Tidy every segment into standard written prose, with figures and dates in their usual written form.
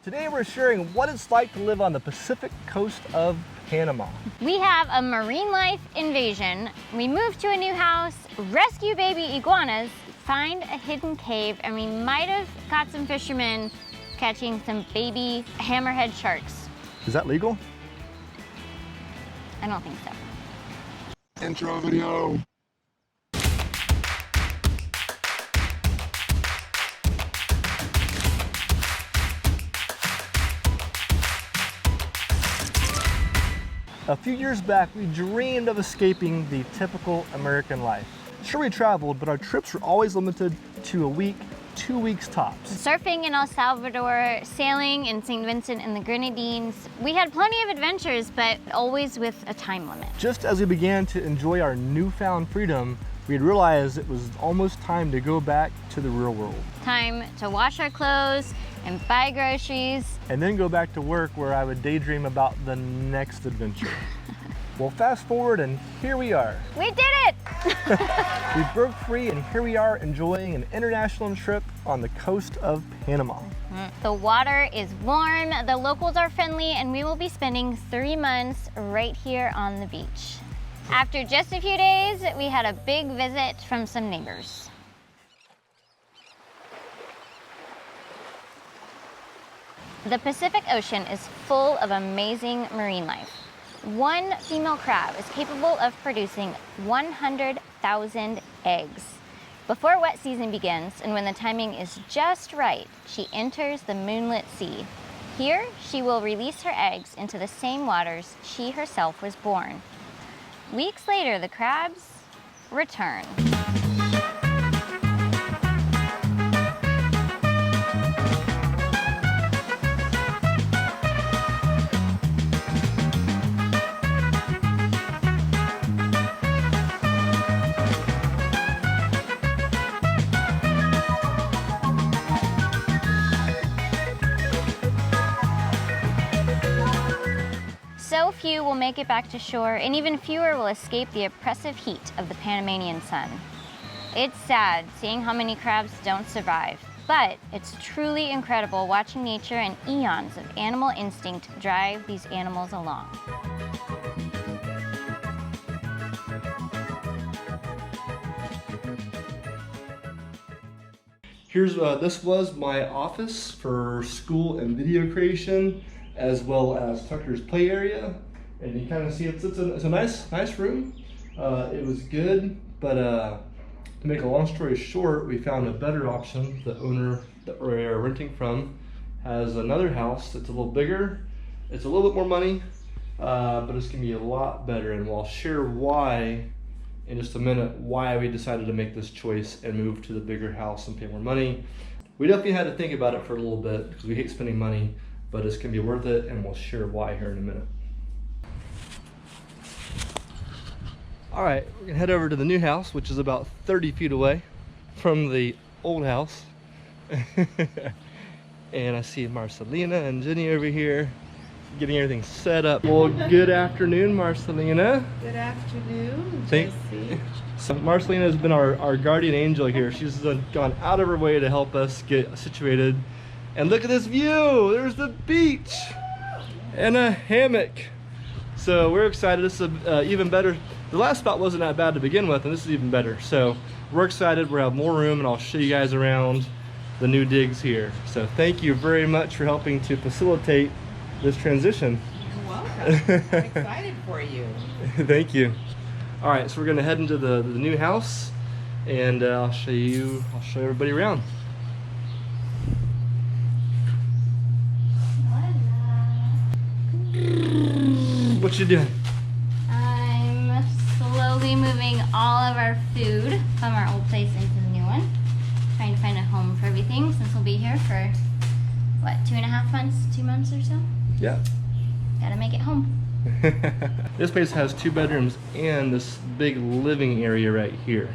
Today we're sharing what it's like to live on the Pacific coast of Panama. We have a marine life invasion. We moved to a new house, rescue baby iguanas, find a hidden cave, and we might have got some fishermen catching some baby hammerhead sharks. Is that legal? I don't think so. Intro video. A few years back, we dreamed of escaping the typical American life. Sure, we traveled, but our trips were always limited to a week, 2 weeks tops. Surfing in El Salvador, sailing in St. Vincent and the Grenadines. We had plenty of adventures, but always with a time limit. Just as we began to enjoy our newfound freedom, we'd realized it was almost time to go back to the real world. Time to wash our clothes and buy groceries. And then go back to work where I would daydream about the next adventure. Well, fast forward and here we are. We did it! We broke free and here we are enjoying an international trip on the coast of Panama. The water is warm, the locals are friendly, and we will be spending 3 months right here on the beach. After just a few days, we had a big visit from some neighbors. The Pacific Ocean is full of amazing marine life. One female crab is capable of producing 100,000 eggs. Before wet season begins, and when the timing is just right, she enters the moonlit sea. Here, she will release her eggs into the same waters she herself was born. Weeks later, the crabs return. So few will make it back to shore, and even fewer will escape the oppressive heat of the Panamanian sun. It's sad seeing how many crabs don't survive, but it's truly incredible watching nature and eons of animal instinct drive these animals along. This was my office for school and video creation, as well as Tucker's play area. And you kind of see it's a nice room. It was good, but to make a long story short, we found a better option. The owner that we are renting from has another house that's a little bigger. It's a little bit more money, but it's gonna be a lot better. And we'll share why in just a minute, why we decided to make this choice and move to the bigger house and pay more money. We definitely had to think about it for a little bit because we hate spending money, but it's gonna be worth it, and we'll share why here in a minute. All right, we're gonna head over to the new house, which is about 30 feet away from the old house. And I see Marcelina and Jenny over here getting everything set up. Well, good afternoon, Marcelina. Good afternoon, Thank- Jesse. So Marcelina has been our guardian angel here. She's gone out of her way to help us get situated. And look at this view, there's the beach and a hammock. So we're excited. This is even better. The last spot wasn't that bad to begin with, and this is even better. So we're excited, we'll have more room, and I'll show you guys around the new digs here. So thank you very much for helping to facilitate this transition. You're welcome. I'm excited for you. Thank you. All right, so we're gonna head into the new house, and I'll show everybody around. What you doing? I'm slowly moving all of our food from our old place into the new one. Trying to find a home for everything since we'll be here for, what, 2.5 months, 2 months or so? Yeah. Gotta make it home. This place has 2 bedrooms and this big living area right here,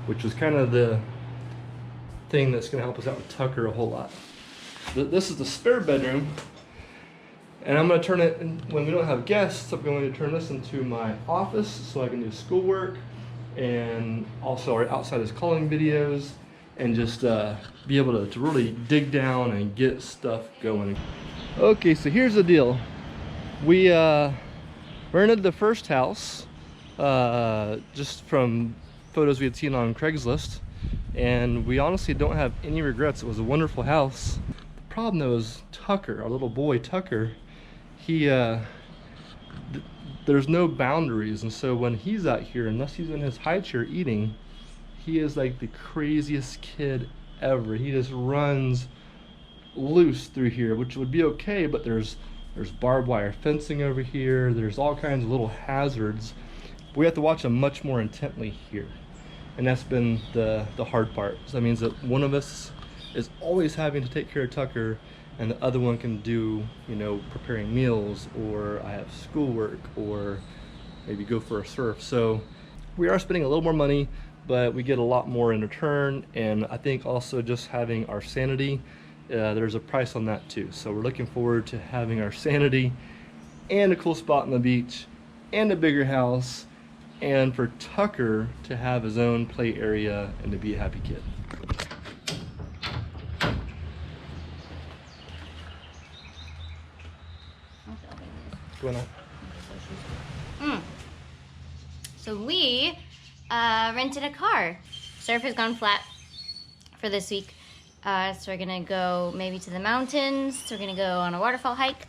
which was kind of the thing that's gonna help us out with Tucker a whole lot. This is the spare bedroom, and I'm gonna turn it, when we don't have guests, I'm going to turn this into my office so I can do schoolwork, and also our outside is calling videos, and just be able to really dig down and get stuff going. Okay, so here's the deal. We rented the first house just from photos we had seen on Craigslist, and we honestly don't have any regrets. It was a wonderful house. The problem though is Tucker, our little boy Tucker, he there's no boundaries, and so when he's out here, unless he's in his high chair eating, he is like the craziest kid ever. He just runs loose through here, which would be okay, but there's barbed wire fencing over here. There's all kinds of little hazards. We have to watch him much more intently here, and that's been the hard part. So that means that one of us is always having to take care of Tucker, and the other one can do, you know, preparing meals, or I have schoolwork, or maybe go for a surf. So we are spending a little more money, but we get a lot more in return. And I think also just having our sanity, there's a price on that too. So we're looking forward to having our sanity and a cool spot on the beach and a bigger house, and for Tucker to have his own play area and to be a happy kid. What's going on? So we rented a car. Surf has gone flat for this week. So we're gonna go maybe to the mountains. We're gonna go on a waterfall hike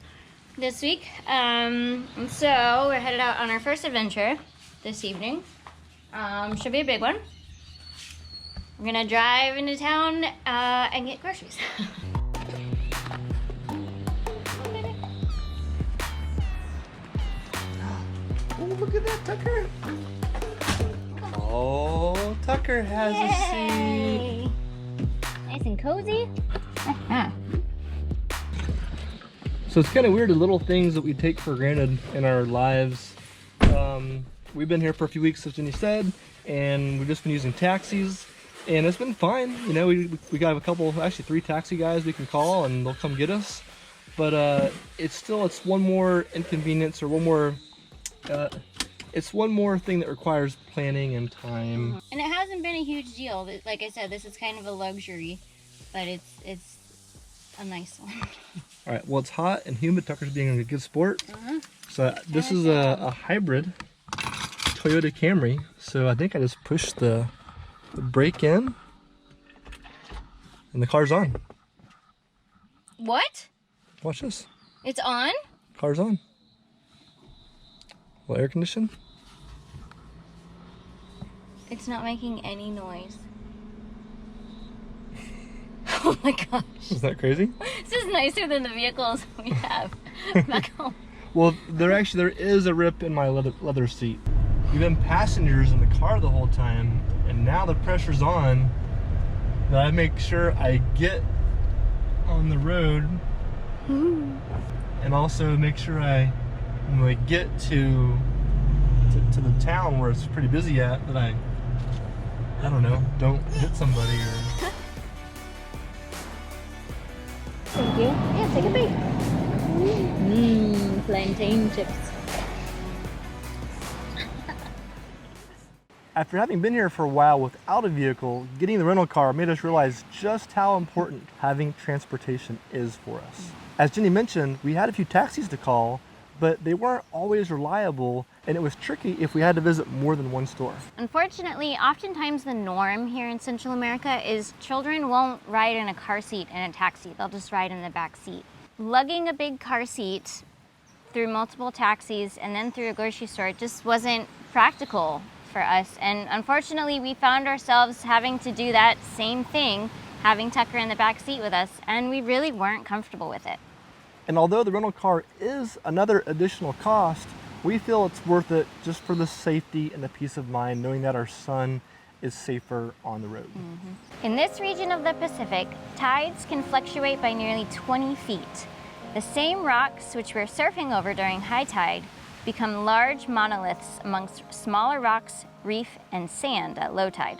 this week. And so we're headed out on our first adventure this evening. Should be a big one. We're gonna drive into town and get groceries. Oh, look at that, Tucker. Oh, Tucker has a seat. Nice and cozy. So it's kind of weird, the little things that we take for granted in our lives. We've been here for a few weeks, as Jenny said, and we've just been using taxis, and it's been fine. You know, we got a couple, actually 3 taxi guys we can call, and they'll come get us. But it's one more inconvenience, or one more. It's one more thing that requires planning and time. And it hasn't been a huge deal. Like I said, this is kind of a luxury, but it's a nice one. All right, well, it's hot and humid. Tucker's being a good sport. So this is a hybrid Toyota Camry. So I think I just pushed the brake in and the car's on. What? Watch this. It's on? Car's on. Well, air condition. It's not making any noise. Oh my gosh. Isn't that crazy? This is nicer than the vehicles we have back home. Well, there is a rip in my leather seat. We've been passengers in the car the whole time, and now the pressure's on that I make sure I get on the road, and also make sure when we get to the town where it's pretty busy at, that I don't know, don't hit somebody or. Thank you. Yeah, take a bite. Plantain chips. After having been here for a while without a vehicle, getting the rental car made us realize just how important having transportation is for us. As Jenny mentioned, we had a few taxis to call, but they weren't always reliable, and it was tricky if we had to visit more than one store. Unfortunately, oftentimes the norm here in Central America is children won't ride in a car seat in a taxi. They'll just ride in the back seat. Lugging a big car seat through multiple taxis and then through a grocery store just wasn't practical for us. And unfortunately, we found ourselves having to do that same thing, having Tucker in the back seat with us, and we really weren't comfortable with it. And although the rental car is another additional cost, we feel it's worth it just for the safety and the peace of mind, knowing that our son is safer on the road. In this region of the Pacific, tides can fluctuate by nearly 20 feet. The same rocks which we're surfing over during high tide become large monoliths amongst smaller rocks, reef, and sand at low tide.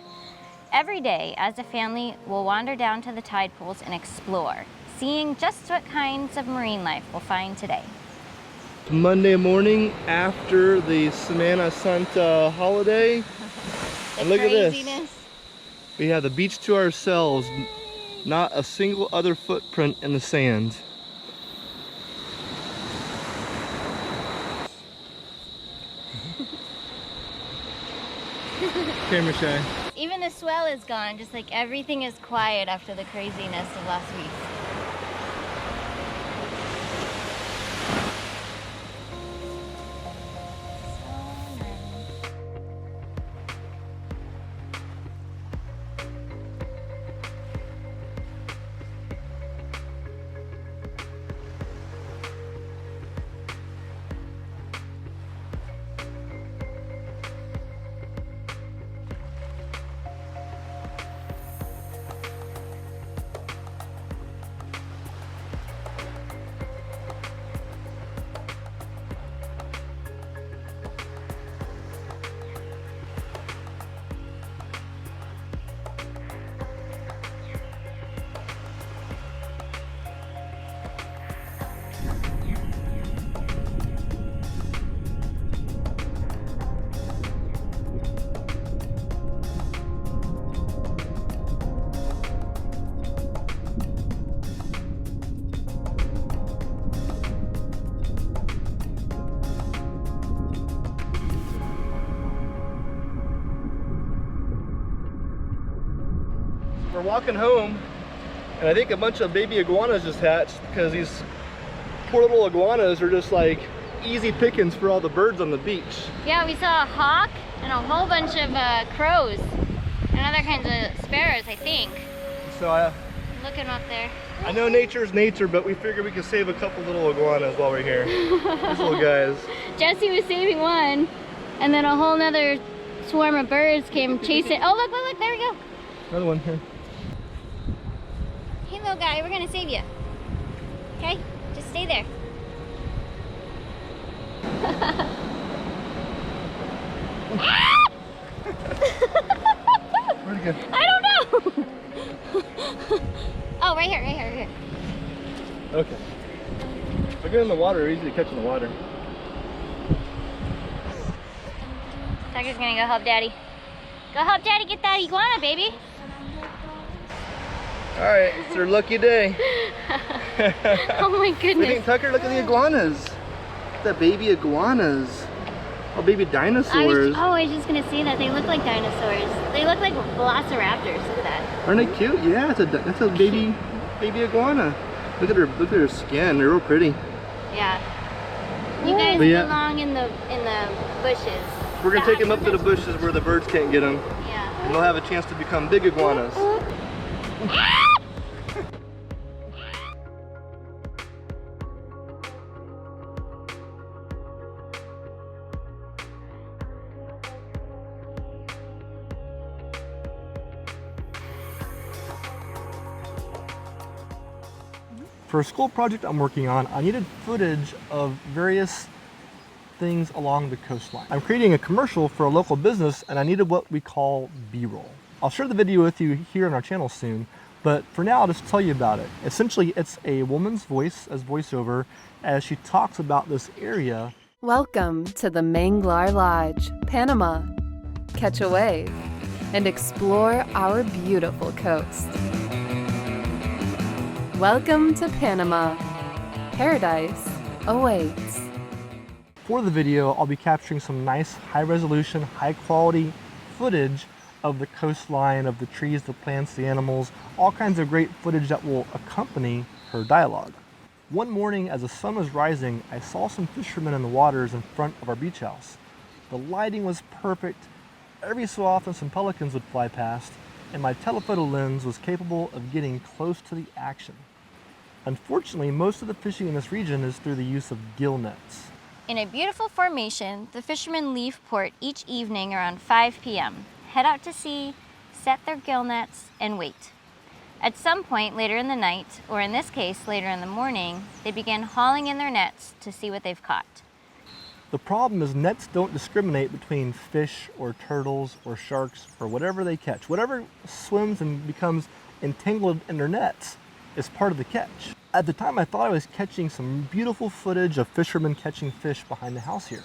Every day, as a family, we'll wander down to the tide pools and explore, seeing just what kinds of marine life we'll find today. Monday morning after the Semana Santa holiday. The Look craziness. at this. We have the beach to ourselves, not a single other footprint in the sand. Camera shy. Even the swell is gone, just like everything is quiet after the craziness of last week. We're walking home, and I think a bunch of baby iguanas just hatched because these poor little iguanas are just like easy pickings for all the birds on the beach. Yeah, we saw a hawk and a whole bunch of crows and other kinds of sparrows, I think. So Looking up there. I know nature's nature, but we figured we could save a couple little iguanas while we're here. These little guys. Jesse was saving one, and then a whole nother swarm of birds came chasing. Oh, look, look, look, there we go. Another one here. Hey, little guy, we're gonna save you. Okay? Just stay there. Where'd it go? I don't know. Oh, right here, right here, right here. Okay. If I get in the water, they're easy to catch in the water. Tucker's gonna go help Daddy. Go help Daddy get that iguana, baby. All right, it's their lucky day. Oh my What do you goodness. think, Tucker? Look at the iguanas. The baby iguanas. Oh, baby dinosaurs. I was just gonna say that they look like dinosaurs. They look like velociraptors. Look at that. Aren't they cute? Yeah, that's a baby iguana. Look at her skin. They're real pretty. Yeah. You guys But yeah. belong in the bushes. We're gonna take them up to the bushes where the birds can't get them, Yeah. and they'll have a chance to become big iguanas. For a school project I'm working on, I needed footage of various things along the coastline. I'm creating a commercial for a local business, and I needed what we call B-roll. I'll share the video with you here on our channel soon, but for now I'll just tell you about it. Essentially, it's a woman's voice as voiceover as she talks about this area. Welcome to the Manglar Lodge, Panama. Catch a wave and explore our beautiful coast. Welcome to Panama. Paradise awaits. For the video, I'll be capturing some nice high-resolution, high-quality footage of the coastline, of the trees, the plants, the animals, all kinds of great footage that will accompany her dialogue. One morning as the sun was rising, I saw some fishermen in the waters in front of our beach house. The lighting was perfect. Every so often some pelicans would fly past, and my telephoto lens was capable of getting close to the action. Unfortunately, most of the fishing in this region is through the use of gill nets. In a beautiful formation, the fishermen leave port each evening around 5 p.m., head out to sea, set their gill nets, and wait. At some point later in the night, or in this case later in the morning, they begin hauling in their nets to see what they've caught. The problem is nets don't discriminate between fish or turtles or sharks or whatever they catch. Whatever swims and becomes entangled in their nets is part of the catch. At the time I thought I was catching some beautiful footage of fishermen catching fish behind the house here.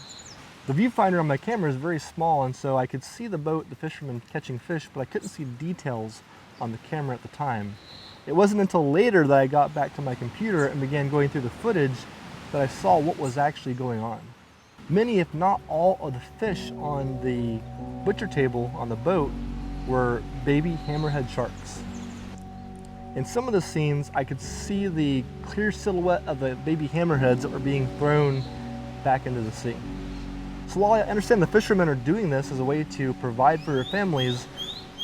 The viewfinder on my camera is very small, and so I could see the boat, the fishermen catching fish, but I couldn't see details on the camera at the time. It wasn't until later that I got back to my computer and began going through the footage that I saw what was actually going on. Many, if not all, of the fish on the butcher table on the boat were baby hammerhead sharks. In some of the scenes, I could see the clear silhouette of the baby hammerheads that were being thrown back into the sea. So while I understand the fishermen are doing this as a way to provide for their families,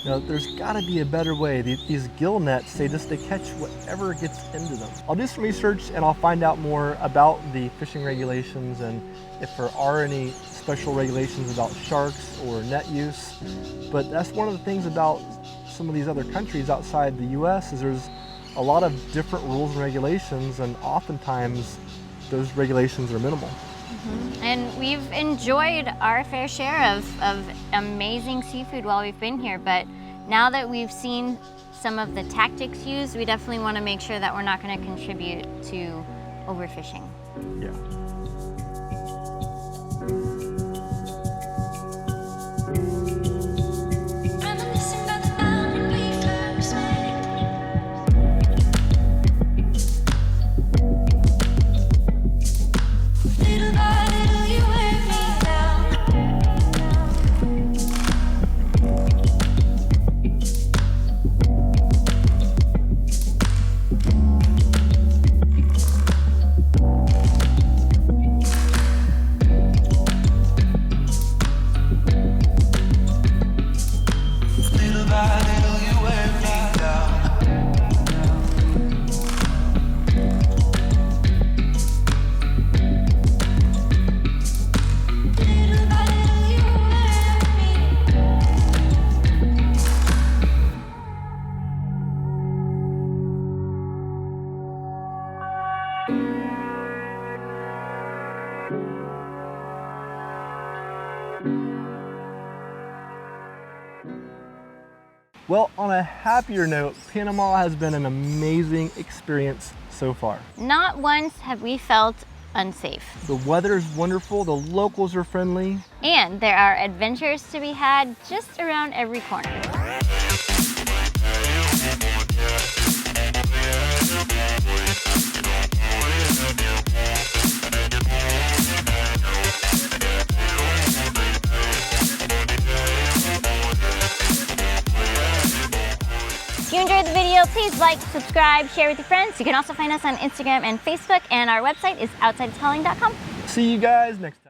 you know, there's gotta be a better way. These gill nets, they catch whatever gets into them. I'll do some research and I'll find out more about the fishing regulations and if there are any special regulations about sharks or net use. But that's one of the things about some of these other countries outside the US is there's a lot of different rules and regulations, and oftentimes those regulations are minimal. And we've enjoyed our fair share of amazing seafood while we've been here, but now that we've seen some of the tactics used, we definitely want to make sure that we're not going to contribute to overfishing. Yeah. Well, on a happier note, Panama has been an amazing experience so far. Not once have we felt unsafe. The weather is wonderful, the locals are friendly. And there are adventures to be had just around every corner. If you enjoyed the video, please like, subscribe, share with your friends. You can also find us on Instagram and Facebook, and our website is outsideiscalling.com. See you guys next time.